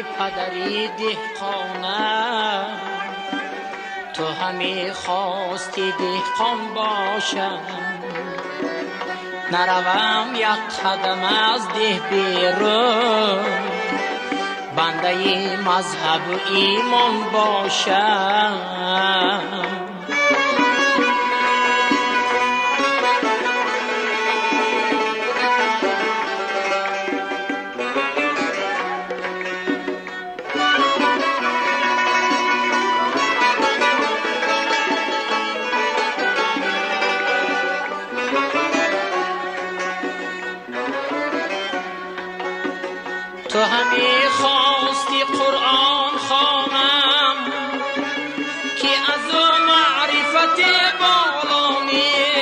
پدری دهقانم، تو همی خواستی دهقان باشم، نروم یک قدم از ده بیرون، بنده مذهب و ایمان باشم. تو همی خواستی قرآن خوانم که از او معرفت بالا نیست،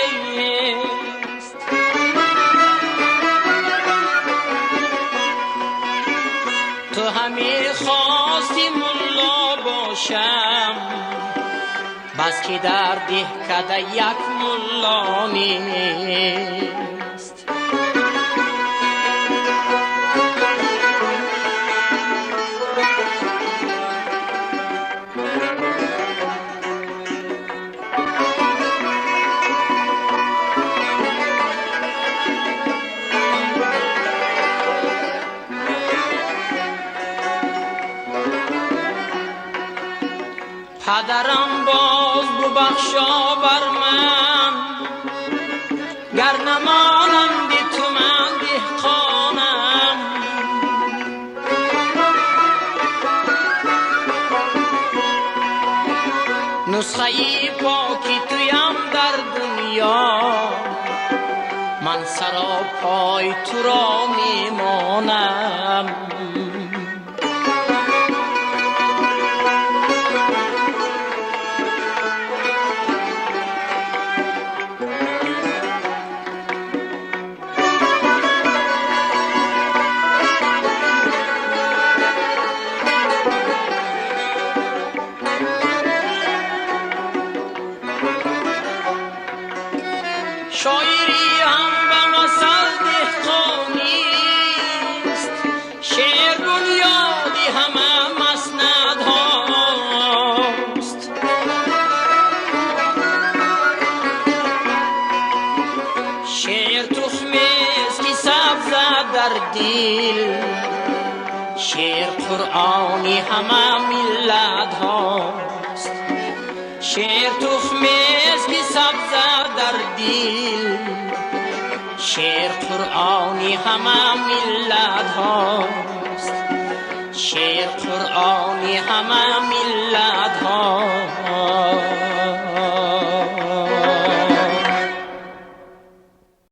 تو همی خواستی ملا باشم، بس که در دهکده یک ملا نیست. پدرم باز ببخشا بر من، گر نمانم دی تو من دهقانم، نسخه پاکی تویم در دنیا، من سرا پای تو را میمانم. شاعری هم به مثل دهقانیست، شعر بنیادی همه مسند هاست، شعر تخمیست که سبزه در دل، شعر قرآنی همه ملت هاست، شعر تخمیست که سبزه در دل، شعر قرآنی همه ملت هاست، شعر قرآنی همه ملت هاست.